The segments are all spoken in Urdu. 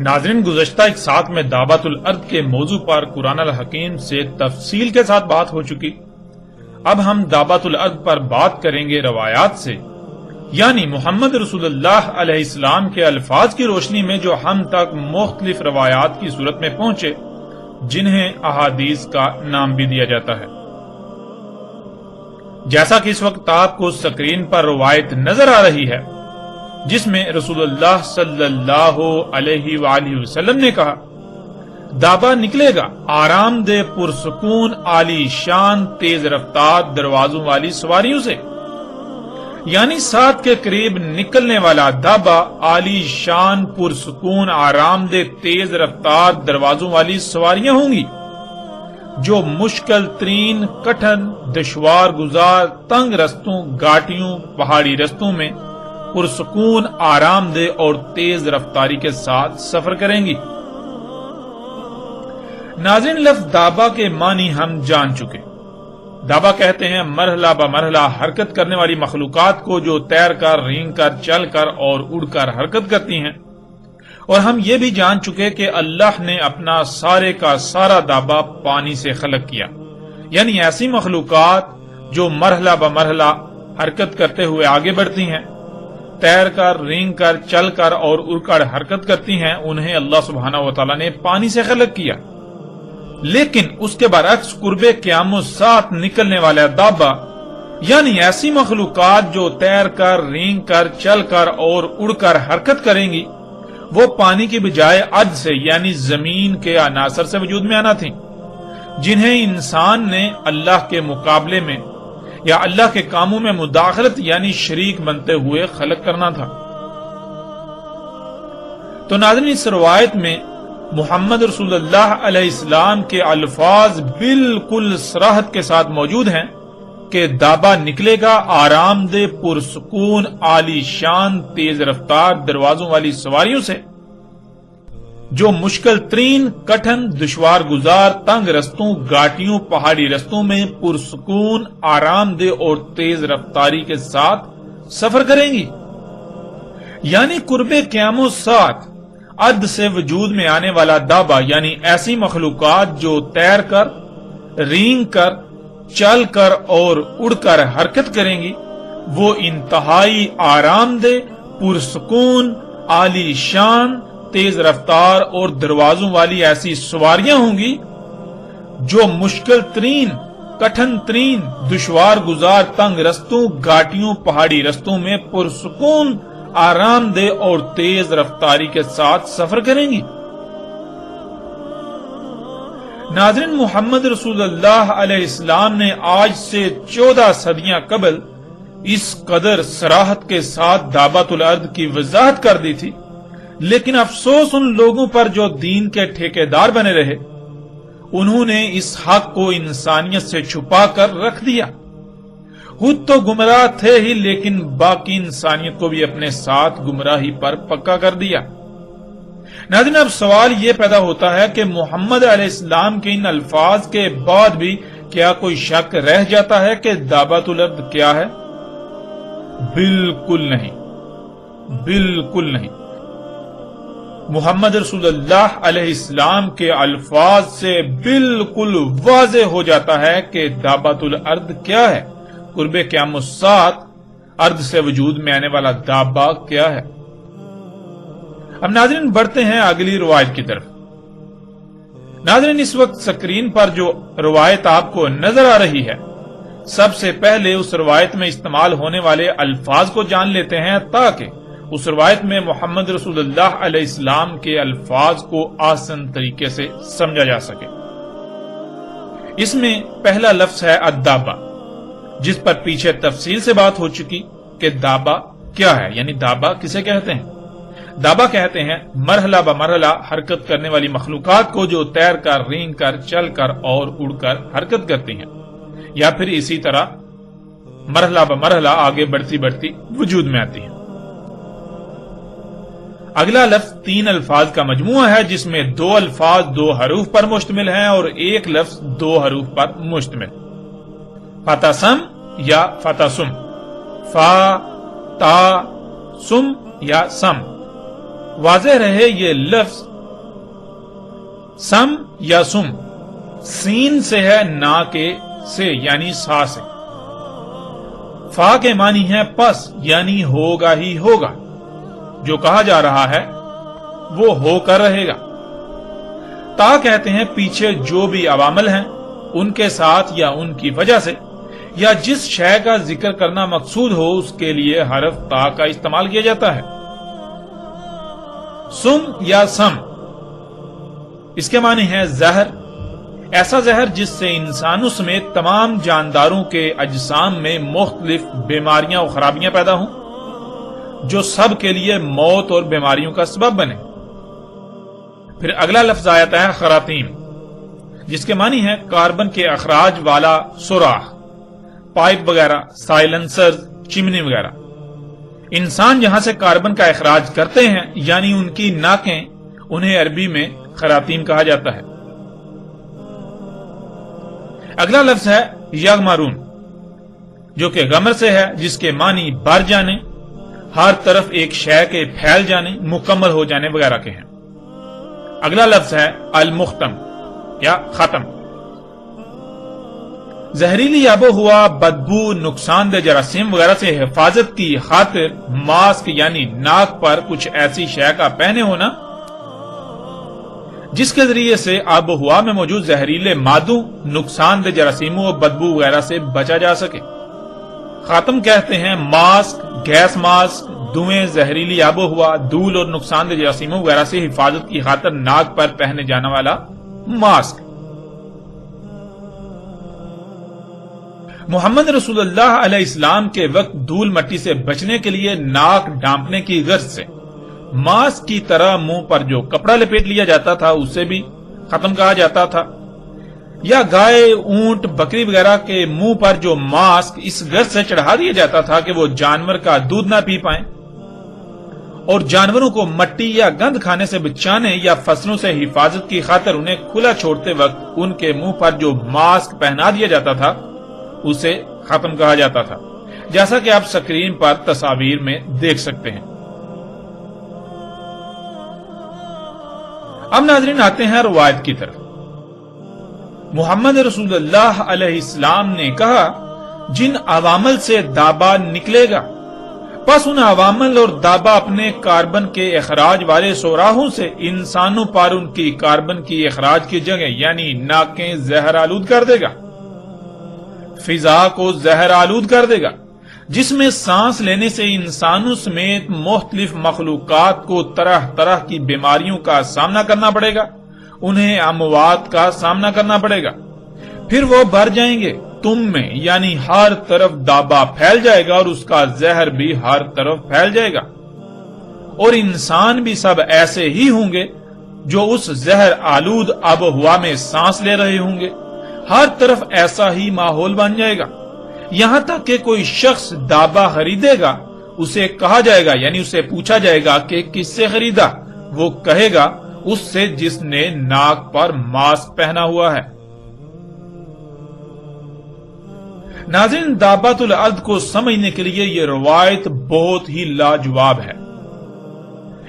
ناظرین، گزشتہ ایک ساتھ میں دعوت الارض کے موضوع پر قرآن الحکیم سے تفصیل کے ساتھ بات ہو چکی۔ اب ہم دعوت الارض پر بات کریں گے روایات سے، یعنی محمد رسول اللہ علیہ السلام کے الفاظ کی روشنی میں جو ہم تک مختلف روایات کی صورت میں پہنچے، جنہیں احادیث کا نام بھی دیا جاتا ہے۔ جیسا کہ اس وقت آپ کو سکرین پر روایت نظر آ رہی ہے، جس میں رسول اللہ صلی اللہ علیہ وآلہ وسلم نے کہا، دابا نکلے گا آرام دہ پرسکون عالی شان تیز رفتار دروازوں والی سواریوں سے، یعنی سات کے قریب نکلنے والا دابا عالی شان پرسکون آرام دہ تیز رفتار دروازوں والی سواریاں ہوں گی، جو مشکل ترین کٹھن دشوار گزار تنگ رستوں گھاٹیوں پہاڑی رستوں میں پرسکون آرام دہ اور تیز رفتاری کے ساتھ سفر کریں گی۔ ناظرین، لفظ دابا کے معنی ہم جان چکے۔ دابا کہتے ہیں مرحلہ بمرحلہ حرکت کرنے والی مخلوقات کو جو تیر کر رینگ کر چل کر اور اڑ کر حرکت کرتی ہیں، اور ہم یہ بھی جان چکے کہ اللہ نے اپنا سارے کا سارا دابا پانی سے خلق کیا، یعنی ایسی مخلوقات جو مرحلہ بمرحلہ حرکت کرتے ہوئے آگے بڑھتی ہیں، تیر کر رینگ کر چل کر اور اڑ کر حرکت کرتی ہیں، انہیں اللہ سبحانہ وتعالی نے پانی سے خلق کیا۔ لیکن اس کے برعکس قرب قیام الساعت نکلنے والا دابا، یعنی ایسی مخلوقات جو تیر کر رینگ کر چل کر اور اڑ کر حرکت کریں گی، وہ پانی کی بجائے عد سے یعنی زمین کے عناصر سے وجود میں آنا تھی، جنہیں انسان نے اللہ کے مقابلے میں یا اللہ کے کاموں میں مداخلت یعنی شریک بنتے ہوئے خلق کرنا تھا۔ تو ناظرین، اس روایت میں محمد رسول اللہ علیہ السلام کے الفاظ بالکل صراحت کے ساتھ موجود ہیں کہ دابا نکلے گا آرام دہ پرسکون عالی شان تیز رفتار دروازوں والی سواریوں سے، جو مشکل ترین کٹھن دشوار گزار تنگ رستوں گھاٹیوں پہاڑی رستوں میں پرسکون آرام دہ اور تیز رفتاری کے ساتھ سفر کریں گی، یعنی قرب قیام الساعت عد سے وجود میں آنے والا دابا، یعنی ایسی مخلوقات جو تیر کر رینگ کر چل کر اور اڑ کر حرکت کریں گی، وہ انتہائی آرام دہ پرسکون عالی شان تیز رفتار اور دروازوں والی ایسی سواریاں ہوں گی جو مشکل ترین کٹھن ترین دشوار گزار تنگ رستوں گھاٹیوں پہاڑی رستوں میں پرسکون آرام دہ اور تیز رفتاری کے ساتھ سفر کریں گی۔ ناظرین، محمد رسول اللہ علیہ السلام نے آج سے 14 صدیاں قبل اس قدر صراحت کے ساتھ دعوت الارض کی وضاحت کر دی تھی، لیکن افسوس ان لوگوں پر جو دین کے ٹھیکیدار بنے رہے، انہوں نے اس حق کو انسانیت سے چھپا کر رکھ دیا۔ خود تو گمراہ تھے ہی، لیکن باقی انسانیت کو بھی اپنے ساتھ گمراہی پر پکا کر دیا۔ ناظرین، اب سوال یہ پیدا ہوتا ہے کہ محمد علیہ السلام کے ان الفاظ کے بعد بھی کیا کوئی شک رہ جاتا ہے کہ دعوت الارض کیا ہے؟ بالکل نہیں، بالکل نہیں۔ محمد رسول اللہ علیہ السلام کے الفاظ سے بالکل واضح ہو جاتا ہے کہ دعوت الارض کیا ہے، قرب قیام الساعت ارض سے وجود میں آنے والا دابا کیا ہے۔ اب ناظرین، بڑھتے ہیں اگلی روایت کی طرف۔ ناظرین، اس وقت سکرین پر جو روایت آپ کو نظر آ رہی ہے، سب سے پہلے اس روایت میں استعمال ہونے والے الفاظ کو جان لیتے ہیں تاکہ اس روایت میں محمد رسول اللہ علیہ السلام کے الفاظ کو آسان طریقے سے سمجھا جا سکے۔ اس میں پہلا لفظ ہے الدابا، جس پر پیچھے تفصیل سے بات ہو چکی کہ دابا کیا ہے، یعنی دابا کسے کہتے ہیں۔ دابا کہتے ہیں مرحلہ بمرحلہ حرکت کرنے والی مخلوقات کو جو تیر کر رینگ کر چل کر اور اڑ کر حرکت کرتی ہیں، یا پھر اسی طرح مرحلہ بمرحلہ آگے بڑھتی بڑھتی وجود میں آتی ہیں۔ اگلا لفظ 3 الفاظ کا مجموعہ ہے، جس میں 2 الفاظ 2 حروف پر مشتمل ہیں اور ایک لفظ 2 حروف پر مشتمل۔ فتسم یا فتسم، فا تا سم یا سم۔ واضح رہے یہ لفظ سم یا سم سین سے ہے، نا کے سے یعنی سا سے. فا کے معنی ہے پس یعنی ہوگا ہی ہوگا، جو کہا جا رہا ہے وہ ہو کر رہے گا. تا کہتے ہیں پیچھے جو بھی عوامل ہیں ان کے ساتھ یا ان کی وجہ سے یا جس شے کا ذکر کرنا مقصود ہو اس کے لیے حرف تا کا استعمال کیا جاتا ہے. سم یا سم اس کے معنی ہے زہر، ایسا زہر جس سے انسانوں سمیت تمام جانداروں کے اجسام میں مختلف بیماریاں اور خرابیاں پیدا ہوں، جو سب کے لیے موت اور بیماریوں کا سبب بنے. پھر اگلا لفظ آتا ہے خراطیم، جس کے معنی ہے کاربن کے اخراج والا سوراخ، پائپ وغیرہ، سائلنسر، چمنی وغیرہ. انسان جہاں سے کاربن کا اخراج کرتے ہیں یعنی ان کی ناکیں، انہیں عربی میں خراطیم کہا جاتا ہے. اگلا لفظ ہے یغمرون، جو کہ غمر سے ہے، جس کے معنی بھر جانے، ہر طرف ایک شے کے پھیل جانے، مکمل ہو جانے وغیرہ کے ہیں. اگلا لفظ ہے المختم یا ختم. زہریلی آب و ہوا، بدبو، نقصان دہ جراثیم وغیرہ سے حفاظت کی خاطر ماسک یعنی ناک پر کچھ ایسی شے کا پہنے ہونا جس کے ذریعے سے آب و ہوا میں موجود زہریلے مادوں، نقصان دہ جراثیموں اور بدبو وغیرہ سے بچا جا سکے. خاتم کہتے ہیں ماسک، گیس ماسک، دھوئیں، زہریلی آب و ہوا، دھول اور نقصان دہ جراثیموں وغیرہ سے حفاظت کی خاطر ناک پر پہنے جانے والا ماسک. محمد رسول اللہ علیہ السلام کے وقت دھول مٹی سے بچنے کے لیے ناک ڈھانپنے کی غرض سے ماسک کی طرح منہ پر جو کپڑا لپیٹ لیا جاتا تھا اسے بھی ختم کہا جاتا تھا، یا گائے، اونٹ، بکری وغیرہ کے منہ پر جو ماسک اس غرض سے چڑھا دیا جاتا تھا کہ وہ جانور کا دودھ نہ پی پائیں، اور جانوروں کو مٹی یا گند کھانے سے بچانے یا فصلوں سے حفاظت کی خاطر انہیں کھلا چھوڑتے وقت ان کے منہ پر جو ماسک پہنا دیا جاتا تھا اسے ختم کہا جاتا تھا، جیسا کہ آپ سکرین پر تصاویر میں دیکھ سکتے ہیں. اب ناظرین آتے ہیں روایت کی طرف. محمد رسول اللہ علیہ السلام نے کہا جن عوامل سے دابا نکلے گا، پس ان عوامل اور دابا اپنے کاربن کے اخراج والے سوراخوں سے انسانوں پر ان کی کاربن کی اخراج کی جگہ یعنی ناکیں زہر آلود کر دے گا، فضا کو زہر آلود کر دے گا، جس میں سانس لینے سے انسانوں سمیت مختلف مخلوقات کو طرح طرح کی بیماریوں کا سامنا کرنا پڑے گا، انہیں اموات کا سامنا کرنا پڑے گا. پھر وہ بھر جائیں گے تم میں، یعنی ہر طرف دابا پھیل جائے گا اور اس کا زہر بھی ہر طرف پھیل جائے گا، اور انسان بھی سب ایسے ہی ہوں گے جو اس زہر آلود آب و ہوا میں سانس لے رہے ہوں گے. ہر طرف ایسا ہی ماحول بن جائے گا، یہاں تک کہ کوئی شخص دابا خریدے گا، اسے کہا جائے گا یعنی اسے پوچھا جائے گا کہ کس سے خریدا، وہ کہے گا اس سے جس نے ناک پر ماسک پہنا ہوا ہے. ناظرین، دابۃ الارض کو سمجھنے کے لیے یہ روایت بہت ہی لاجواب ہے.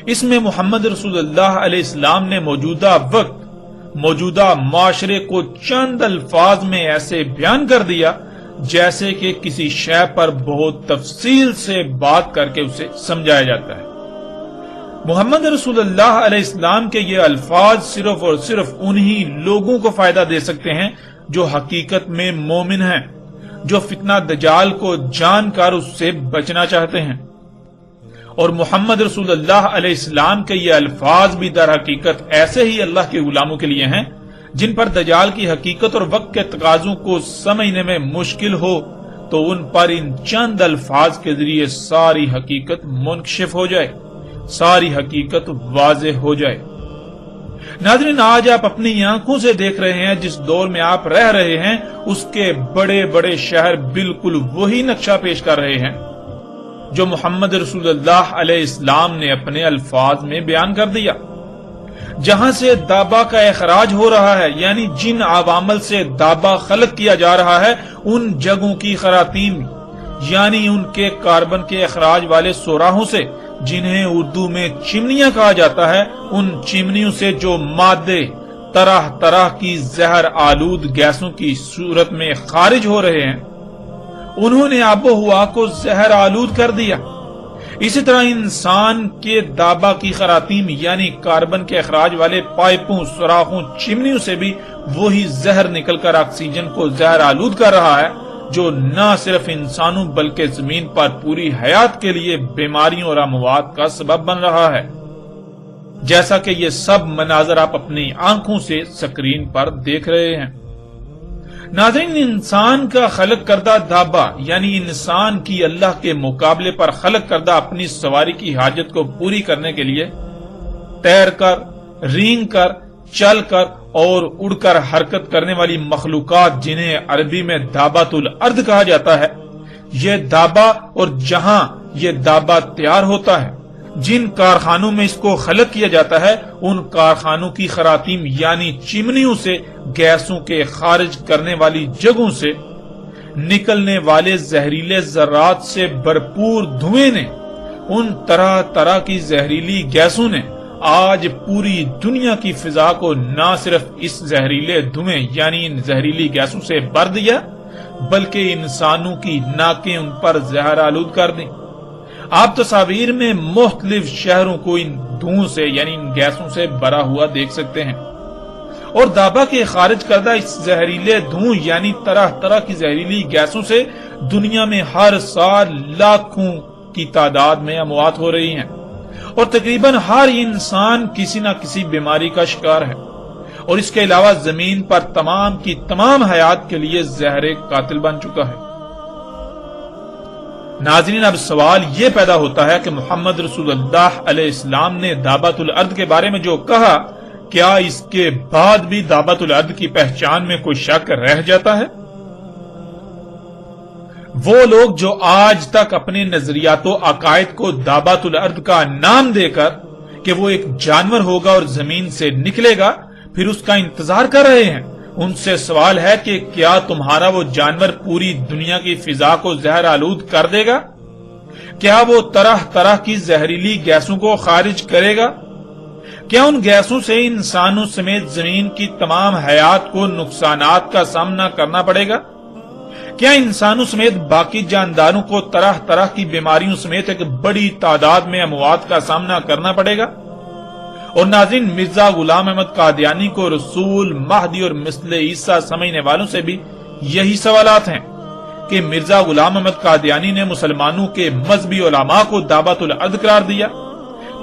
اس میں محمد رسول اللہ علیہ السلام نے موجودہ وقت، موجودہ معاشرے کو چند الفاظ میں ایسے بیان کر دیا جیسے کہ کسی شے پر بہت تفصیل سے بات کر کے اسے سمجھایا جاتا ہے. محمد رسول اللہ علیہ السلام کے یہ الفاظ صرف اور صرف انہی لوگوں کو فائدہ دے سکتے ہیں جو حقیقت میں مومن ہیں، جو فتنہ دجال کو جان کر اس سے بچنا چاہتے ہیں. اور محمد رسول اللہ علیہ السلام کے یہ الفاظ بھی در حقیقت ایسے ہی اللہ کے غلاموں کے لیے ہیں جن پر دجال کی حقیقت اور وقت کے تقاضوں کو سمجھنے میں مشکل ہو تو ان پر ان چند الفاظ کے ذریعے ساری حقیقت منکشف ہو جائے، ساری حقیقت واضح ہو جائے. ناظرین، آج آپ اپنی آنکھوں سے دیکھ رہے ہیں جس دور میں آپ رہ رہے ہیں اس کے بڑے بڑے شہر بالکل وہی نقشہ پیش کر رہے ہیں جو محمد رسول اللہ علیہ السلام نے اپنے الفاظ میں بیان کر دیا. جہاں سے دابا کا اخراج ہو رہا ہے، یعنی جن عوامل سے دابا خلق کیا جا رہا ہے، ان جگہوں کی خراطیم یعنی ان کے کاربن کے اخراج والے سوراخوں سے، جنہیں اردو میں چمنیاں کہا جاتا ہے، ان چمنیوں سے جو مادے طرح طرح کی زہر آلود گیسوں کی صورت میں خارج ہو رہے ہیں، انہوں نے آب و ہوا کو زہر آلود کر دیا۔ اسی طرح انسان کے دابا کی خراطیم یعنی کاربن کے اخراج والے پائپوں، سوراخوں، چمنیوں سے بھی وہی زہر نکل کر آکسیجن کو زہر آلود کر رہا ہے، جو نہ صرف انسانوں بلکہ زمین پر پوری حیات کے لیے بیماریوں اور اموات کا سبب بن رہا ہے، جیسا کہ یہ سب مناظر آپ اپنی آنکھوں سے سکرین پر دیکھ رہے ہیں۔ ناظرین، انسان کا خلق کردہ دابا یعنی انسان کی اللہ کے مقابلے پر خلق کردہ اپنی سواری کی حاجت کو پوری کرنے کے لیے تیر کر، رینگ کر، چل کر اور اڑ کر حرکت کرنے والی مخلوقات، جنہیں عربی میں دابۃ الارض کہا جاتا ہے، یہ دابا اور جہاں یہ دابا تیار ہوتا ہے، جن کارخانوں میں اس کو خلق کیا جاتا ہے، ان کارخانوں کی خراطیم یعنی چمنیوں سے گیسوں کے خارج کرنے والی جگہوں سے نکلنے والے زہریلے ذرات سے بھرپور دھوئیں نے، ان طرح طرح کی زہریلی گیسوں نے آج پوری دنیا کی فضا کو نہ صرف اس زہریلے دھوئیں یعنی ان زہریلی گیسوں سے بھر دیا، بلکہ انسانوں کی ناکیں ان پر زہر آلود کر دیں۔ آپ تصاویر میں مختلف شہروں کو ان دھوؤں سے یعنی ان گیسوں سے بھرا ہوا دیکھ سکتے ہیں، اور دابا کے خارج کردہ اس زہریلے دھوؤں یعنی طرح طرح کی زہریلی گیسوں سے دنیا میں ہر سال لاکھوں کی تعداد میں اموات ہو رہی ہیں، اور تقریباً ہر انسان کسی نہ کسی بیماری کا شکار ہے، اور اس کے علاوہ زمین پر تمام کی تمام حیات کے لیے زہر قاتل بن چکا ہے۔ ناظرین، اب سوال یہ پیدا ہوتا ہے کہ محمد رسول اللہ علیہ السلام نے دابۃ الارض کے بارے میں جو کہا، کیا اس کے بعد بھی دابۃ الارض کی پہچان میں کوئی شک رہ جاتا ہے؟ وہ لوگ جو آج تک اپنے نظریات و عقائد کو دابۃ الارض کا نام دے کر کہ وہ ایک جانور ہوگا اور زمین سے نکلے گا پھر اس کا انتظار کر رہے ہیں، ان سے سوال ہے کہ کیا تمہارا وہ جانور پوری دنیا کی فضا کو زہر آلود کر دے گا؟ کیا وہ طرح طرح کی زہریلی گیسوں کو خارج کرے گا؟ کیا ان گیسوں سے انسانوں سمیت زمین کی تمام حیات کو نقصانات کا سامنا کرنا پڑے گا؟ کیا انسانوں سمیت باقی جانداروں کو طرح طرح کی بیماریوں سمیت ایک بڑی تعداد میں اموات کا سامنا کرنا پڑے گا؟ اور ناظرین، مرزا غلام احمد قادیانی کو رسول، مہدی اور مثل عیسیٰ سمجھنے والوں سے بھی یہی سوالات ہیں کہ مرزا غلام احمد قادیانی نے مسلمانوں کے مذہبی علماء کو دابۃ الارض قرار دیا،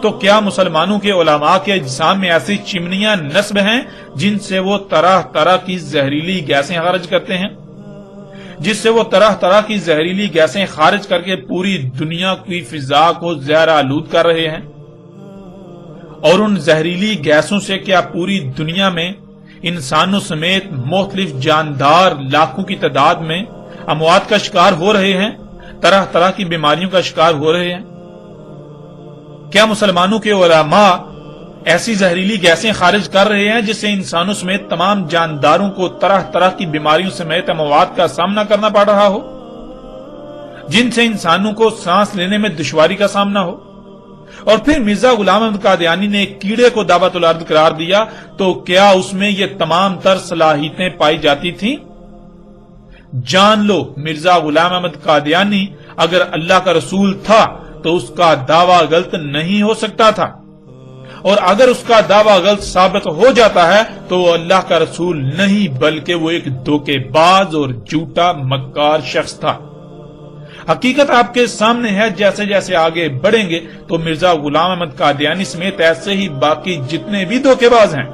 تو کیا مسلمانوں کے علماء کے اجسام میں ایسی چمنیاں نصب ہیں جن سے وہ طرح طرح کی زہریلی گیسیں خارج کرتے ہیں، جس سے وہ طرح طرح کی زہریلی گیسیں خارج کر کے پوری دنیا کی فضا کو زہر آلود کر رہے ہیں؟ اور ان زہریلی گیسوں سے کیا پوری دنیا میں انسانوں سمیت مختلف جاندار لاکھوں کی تعداد میں اموات کا شکار ہو رہے ہیں، طرح طرح کی بیماریوں کا شکار ہو رہے ہیں؟ کیا مسلمانوں کے علماء ایسی زہریلی گیسیں خارج کر رہے ہیں جس سے انسانوں سمیت تمام جانداروں کو طرح طرح کی بیماریوں سمیت اموات کا سامنا کرنا پڑ رہا ہو، جن سے انسانوں کو سانس لینے میں دشواری کا سامنا ہو؟ اور پھر مرزا غلام احمد قادیانی نے ایک کیڑے کو دابۃ الارض قرار دیا، تو کیا اس میں یہ تمام تر صلاحیتیں پائی جاتی تھیں؟ جان لو، مرزا غلام احمد قادیانی اگر اللہ کا رسول تھا تو اس کا دعویٰ غلط نہیں ہو سکتا تھا، اور اگر اس کا دعویٰ غلط ثابت ہو جاتا ہے تو وہ اللہ کا رسول نہیں بلکہ وہ ایک دھوکے باز اور جھوٹا مکار شخص تھا۔ حقیقت آپ کے سامنے ہے، جیسے جیسے آگے بڑھیں گے تو مرزا غلام احمد قادیانی سمیت ایسے ہی باقی جتنے بھی دھوکے باز ہیں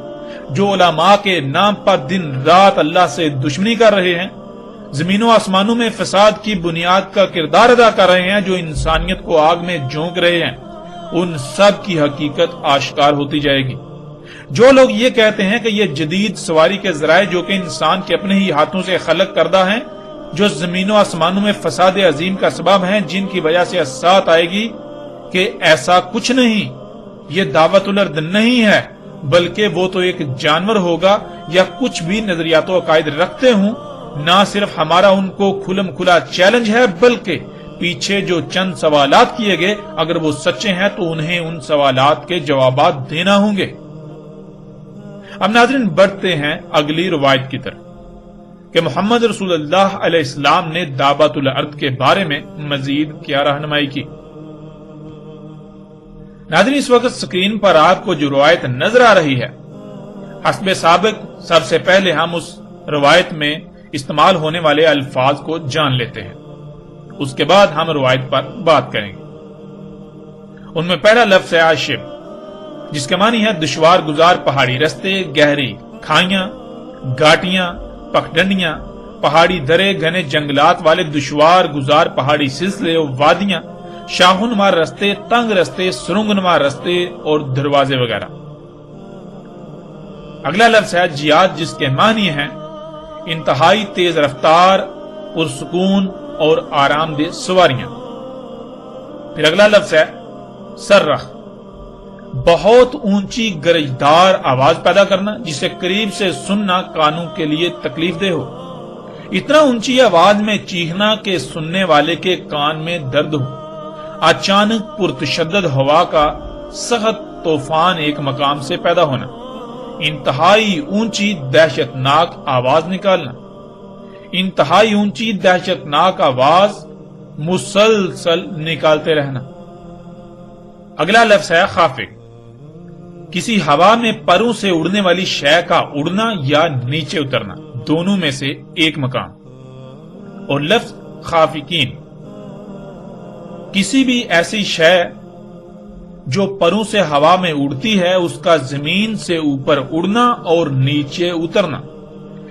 جو علماء کے نام پر دن رات اللہ سے دشمنی کر رہے ہیں، زمین و آسمانوں میں فساد کی بنیاد کا کردار ادا کر رہے ہیں، جو انسانیت کو آگ میں جھونک رہے ہیں، ان سب کی حقیقت آشکار ہوتی جائے گی۔ جو لوگ یہ کہتے ہیں کہ یہ جدید سواری کے ذرائع جو کہ انسان کے اپنے ہی ہاتھوں سے خلق کردہ ہیں، جو زمین و آسمانوں میں فساد عظیم کا سبب ہیں، جن کی وجہ سے اسات آئے گی، کہ ایسا کچھ نہیں، یہ دعوت الارض نہیں ہے بلکہ وہ تو ایک جانور ہوگا، یا کچھ بھی نظریات و عقائد رکھتے ہوں، نہ صرف ہمارا ان کو کھلم کھلا چیلنج ہے بلکہ پیچھے جو چند سوالات کیے گئے اگر وہ سچے ہیں تو انہیں ان سوالات کے جوابات دینا ہوں گے۔ اب ناظرین بڑھتے ہیں اگلی روایت کی طرف کہ محمد رسول اللہ علیہ السلام نے دابۃ الارض کے بارے میں مزید کیا رہنمائی کی۔ ناظرین اس وقت سکرین پر آپ کو جو روایت نظر آ رہی ہے، حسب سابق سب سے پہلے ہم اس روایت میں استعمال ہونے والے الفاظ کو جان لیتے ہیں، اس کے بعد ہم روایت پر بات کریں گے۔ ان میں پہلا لفظ ہے عاشب، جس کے معنی ہے دشوار گزار پہاڑی رستے، گہری کھائیاں، گاٹیاں، پگڈنڈیاں، پہاڑی درے، گھنے جنگلات والے دشوار گزار پہاڑی سلسلے اور وادیاں، شاہوں نما رستے، تنگ رستے، سرنگ نما رستے اور دروازے وغیرہ۔ اگلا لفظ ہے جیاد، جس کے معنی ہیں انتہائی تیز رفتار، پرسکون اور آرام دہ سواریاں۔ پھر اگلا لفظ ہے صرخ، بہت اونچی گرجدار آواز پیدا کرنا جسے قریب سے سننا کانوں کے لیے تکلیف دہ ہو، اتنا اونچی آواز میں چیخنا کہ سننے والے کے کان میں درد ہو، اچانک پرتشدد ہوا کا سخت طوفان ایک مقام سے پیدا ہونا، انتہائی اونچی دہشت ناک آواز نکالنا، انتہائی اونچی دہشت ناک آواز مسلسل نکالتے رہنا۔ اگلا لفظ ہے خافق، کسی ہوا میں پروں سے اڑنے والی شے کا اڑنا یا نیچے اترنا، دونوں میں سے ایک مقام۔ اور لفظ خافقین، کسی بھی ایسی شے جو پروں سے ہوا میں اڑتی ہے اس کا زمین سے اوپر اڑنا اور نیچے اترنا،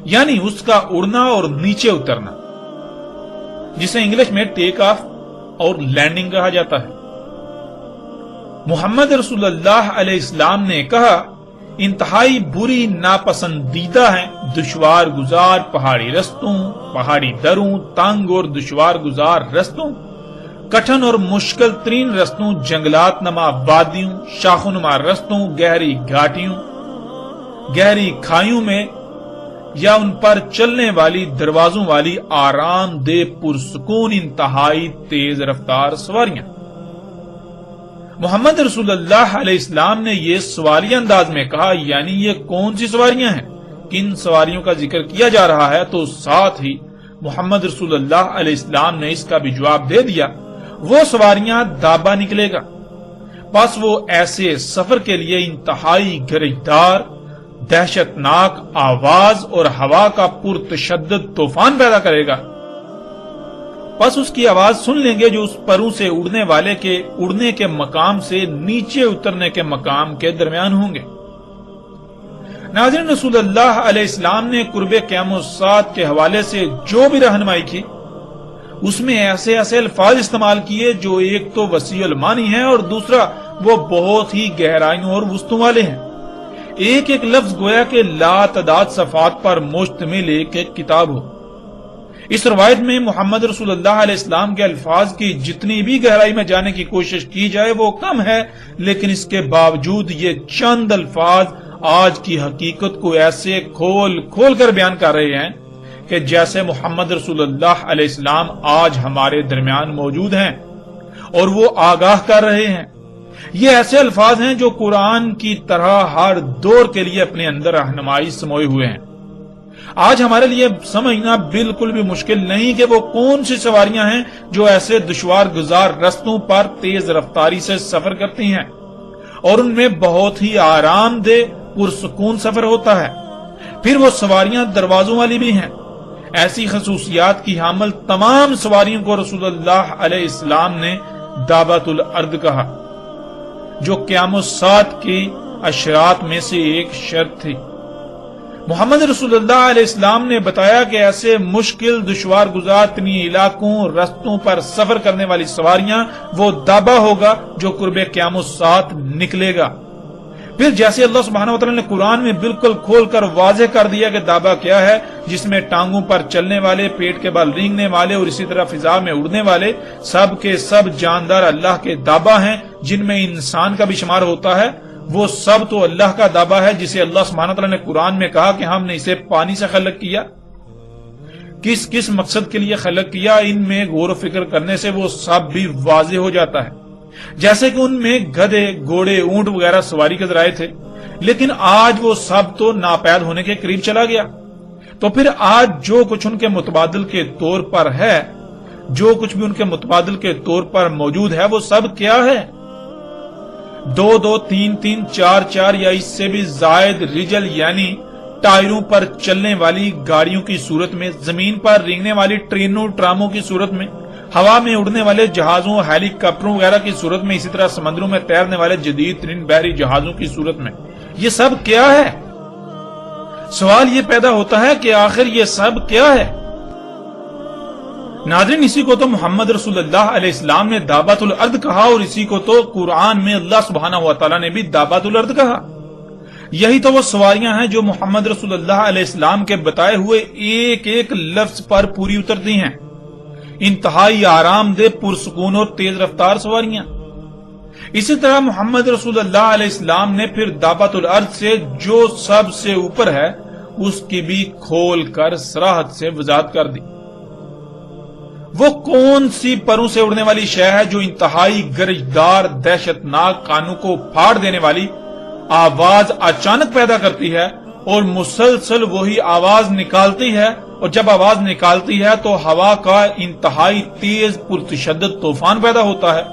یعنی اس کا اڑنا اور نیچے اترنا، جسے انگلش میں ٹیک آف اور لینڈنگ کہا جاتا ہے۔ محمد رسول اللہ علیہ السلام نے کہا انتہائی بری ناپسندیدہ ہیں دشوار گزار پہاڑی رستوں، پہاڑی دروں، تنگ اور دشوار گزار رستوں، کٹھن اور مشکل ترین رستوں، جنگلات نما وادیوں، شاخوں نما رستوں، گہری گھاٹیوں، گہری کھائیوں میں یا ان پر چلنے والی دروازوں والی آرام دہ پرسکون انتہائی تیز رفتار سواریاں۔ محمد رسول اللہ علیہ السلام نے یہ سوالیہ انداز میں کہا، یعنی یہ کون سی سواریاں ہیں، کن سواریوں کا ذکر کیا جا رہا ہے، تو ساتھ ہی محمد رسول اللہ علیہ السلام نے اس کا بھی جواب دے دیا، وہ سواریاں دابا نکلے گا، بس وہ ایسے سفر کے لیے انتہائی گرجدار، دہشت ناک آواز اور ہوا کا پرتشدد طوفان پیدا کرے گا، بس اس کی آواز سن لیں گے جو اس پروں سے اڑنے والے کے اڑنے کے مقام سے نیچے اترنے کے مقام کے درمیان ہوں گے۔ ناظرین رسول اللہ علیہ السلام نے قرب قیام الساعت کے حوالے سے جو بھی رہنمائی کی اس میں ایسے ایسے الفاظ استعمال کیے جو ایک تو وسیع المانی ہیں اور دوسرا وہ بہت ہی گہرائیوں اور وسطوں والے ہیں۔ ایک ایک لفظ گویا کہ لا تعداد صفحات پر مشتمل ایک ایک کتاب ہو۔ اس روایت میں محمد رسول اللہ علیہ السلام کے الفاظ کی جتنی بھی گہرائی میں جانے کی کوشش کی جائے وہ کم ہے، لیکن اس کے باوجود یہ چند الفاظ آج کی حقیقت کو ایسے کھول کھول کر بیان کر رہے ہیں کہ جیسے محمد رسول اللہ علیہ السلام آج ہمارے درمیان موجود ہیں اور وہ آگاہ کر رہے ہیں۔ یہ ایسے الفاظ ہیں جو قرآن کی طرح ہر دور کے لیے اپنے اندر رہنمائی سموئے ہوئے ہیں۔ آج ہمارے لیے سمجھنا بالکل بھی مشکل نہیں کہ وہ کون سی سواریاں ہیں جو ایسے دشوار گزار رستوں پر تیز رفتاری سے سفر کرتی ہیں اور ان میں بہت ہی آرام دہ پرسکون سفر ہوتا ہے۔ پھر وہ سواریاں دروازوں والی بھی ہیں۔ ایسی خصوصیات کی حامل تمام سواریوں کو رسول اللہ علیہ السلام نے دابۃ الارض کہا، جو قیام الساعت کی اشراط میں سے ایک شرط تھی۔ محمد رسول اللہ علیہ السلام نے بتایا کہ ایسے مشکل دشوار گزار تنی علاقوں رستوں پر سفر کرنے والی سواریاں وہ دابا ہوگا جو قرب قیام الساعت نکلے گا۔ پھر جیسے اللہ سبحانہ وتعالی نے قرآن میں بالکل کھول کر واضح کر دیا کہ دابا کیا ہے، جس میں ٹانگوں پر چلنے والے، پیٹ کے بل رینگنے والے اور اسی طرح فضا میں اڑنے والے سب کے سب جاندار اللہ کے دابا ہیں، جن میں انسان کا بھی شمار ہوتا ہے۔ وہ سب تو اللہ کا دابا ہے جسے اللہ سبحانہ وتعالی نے قرآن میں کہا کہ ہم نے اسے پانی سے خلق کیا، کس کس مقصد کے لیے خلق کیا، ان میں غور و فکر کرنے سے وہ سب بھی واضح ہو جاتا ہے۔ جیسے کہ ان میں گدھے، گھوڑے، اونٹ وغیرہ سواری کے ذرائع تھے، لیکن آج وہ سب تو ناپید ہونے کے قریب چلا گیا. تو پھر آج جو کچھ ان کے متبادل کے طور پر ہے، جو کچھ بھی ان کے متبادل کے طور پر موجود ہے، وہ سب کیا ہے؟ 2-2 3-3 4-4 یا اس سے بھی زائد رجل یعنی ٹائروں پر چلنے والی گاڑیوں کی صورت میں، زمین پر رینگنے والی ٹرینوں ٹراموں کی صورت میں، ہوا میں اڑنے والے جہازوں ہیلی کاپٹروں وغیرہ کی صورت میں، اسی طرح سمندروں میں تیرنے والے جدید ترین بحری جہازوں کی صورت میں. یہ سب کیا ہے؟ سوال یہ پیدا ہوتا ہے کہ آخر یہ سب کیا ہے؟ ناظرین، اسی کو تو محمد رسول اللہ علیہ السلام نے دابۃ الارض کہا، اور اسی کو تو قرآن میں اللہ سبحانہ و تعالیٰ نے بھی دابۃ الارض کہا. یہی تو وہ سواریاں ہیں جو محمد رسول اللہ علیہ السلام کے بتائے ہوئے ایک ایک لفظ پر پوری اترتی ہیں. انتہائی آرام دہ، پرسکون اور تیز رفتار سواریاں. اسی طرح محمد رسول اللہ علیہ السلام نے پھر دابۃ الارض سے جو سب سے اوپر ہے اس کی بھی کھول کر صراحت سے وضاحت کر دی. وہ کون سی پروں سے اڑنے والی شے ہے جو انتہائی گرجدار، دہشتناک، کانوں کو پھاڑ دینے والی آواز اچانک پیدا کرتی ہے اور مسلسل وہی آواز نکالتی ہے، اور جب آواز نکالتی ہے تو ہوا کا انتہائی تیز پرتشدد طوفان پیدا ہوتا ہے.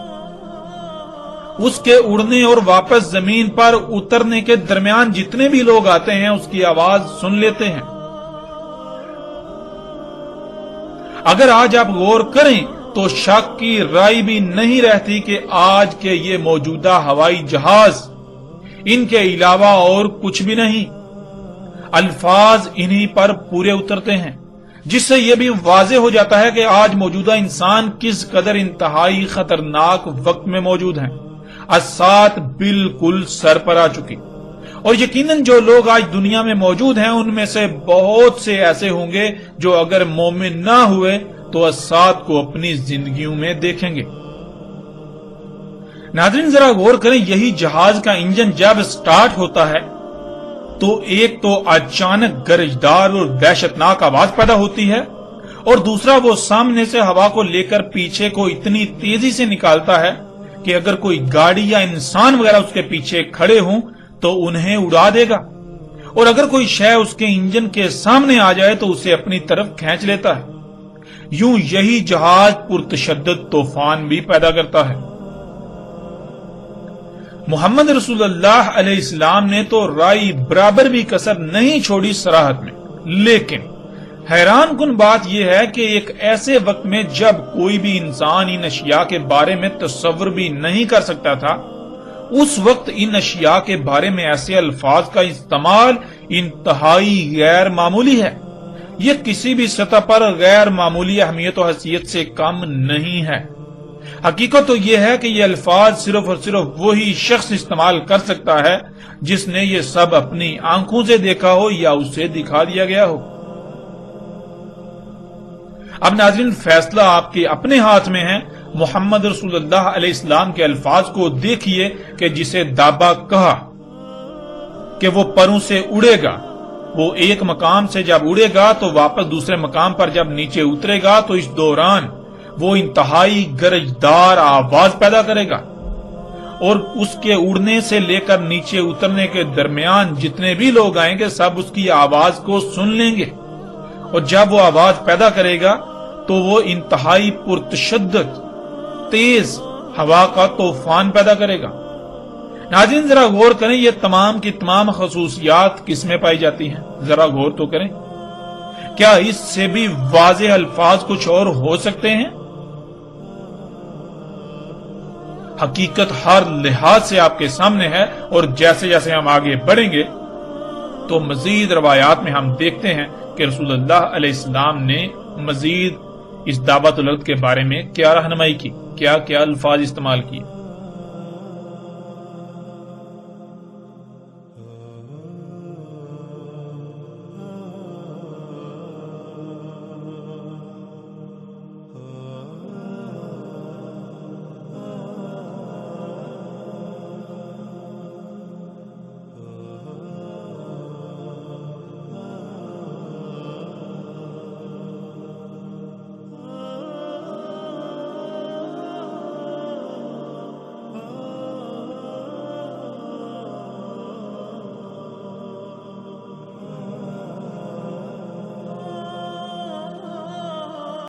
اس کے اڑنے اور واپس زمین پر اترنے کے درمیان جتنے بھی لوگ آتے ہیں اس کی آواز سن لیتے ہیں. اگر آج آپ غور کریں تو شک کی رائے بھی نہیں رہتی کہ آج کے یہ موجودہ ہوائی جہاز ان کے علاوہ اور کچھ بھی نہیں. الفاظ انہی پر پورے اترتے ہیں، جس سے یہ بھی واضح ہو جاتا ہے کہ آج موجودہ انسان کس قدر انتہائی خطرناک وقت میں موجود ہیں. اسات بالکل سر پر آ چکی، اور یقیناً جو لوگ آج دنیا میں موجود ہیں ان میں سے بہت سے ایسے ہوں گے جو اگر مومن نہ ہوئے تو اسات کو اپنی زندگیوں میں دیکھیں گے. ناظرین ذرا غور کریں، یہی جہاز کا انجن جب سٹارٹ ہوتا ہے تو ایک تو اچانک گرجدار اور دہشتناک آواز پیدا ہوتی ہے، اور دوسرا وہ سامنے سے ہوا کو لے کر پیچھے کو اتنی تیزی سے نکالتا ہے کہ اگر کوئی گاڑی یا انسان وغیرہ اس کے پیچھے کھڑے ہوں تو انہیں اڑا دے گا، اور اگر کوئی شے اس کے انجن کے سامنے آ جائے تو اسے اپنی طرف کھینچ لیتا ہے. یوں یہی جہاز پرتشدد طوفان بھی پیدا کرتا ہے. محمد رسول اللہ علیہ السلام نے تو رائے برابر بھی کسر نہیں چھوڑی صراحت میں، لیکن حیران کن بات یہ ہے کہ ایک ایسے وقت میں جب کوئی بھی انسان ان اشیاء کے بارے میں تصور بھی نہیں کر سکتا تھا، اس وقت ان اشیاء کے بارے میں ایسے الفاظ کا استعمال انتہائی غیر معمولی ہے. یہ کسی بھی سطح پر غیر معمولی اہمیت و حیثیت سے کم نہیں ہے. حقیقت تو یہ ہے کہ یہ الفاظ صرف اور صرف وہی شخص استعمال کر سکتا ہے جس نے یہ سب اپنی آنکھوں سے دیکھا ہو یا اسے دکھا دیا گیا ہو. اب ناظرین فیصلہ آپ کے اپنے ہاتھ میں ہے. محمد رسول اللہ علیہ السلام کے الفاظ کو دیکھیے کہ جسے دابا کہا کہ وہ پروں سے اڑے گا، وہ ایک مقام سے جب اڑے گا تو واپس دوسرے مقام پر جب نیچے اترے گا تو اس دوران وہ انتہائی گرجدار آواز پیدا کرے گا، اور اس کے اڑنے سے لے کر نیچے اترنے کے درمیان جتنے بھی لوگ آئیں گے سب اس کی آواز کو سن لیں گے، اور جب وہ آواز پیدا کرے گا تو وہ انتہائی پرتشدد تیز ہوا کا طوفان پیدا کرے گا. ناظرین ذرا غور کریں، یہ تمام کی تمام خصوصیات کس میں پائی جاتی ہیں؟ ذرا غور تو کریں. کیا اس سے بھی واضح الفاظ کچھ اور ہو سکتے ہیں؟ حقیقت ہر لحاظ سے آپ کے سامنے ہے، اور جیسے جیسے ہم آگے بڑھیں گے تو مزید روایات میں ہم دیکھتے ہیں کہ رسول اللہ علیہ السلام نے مزید اس دعوت الارض کے بارے میں کیا رہنمائی کی، کیا کیا الفاظ استعمال کیے.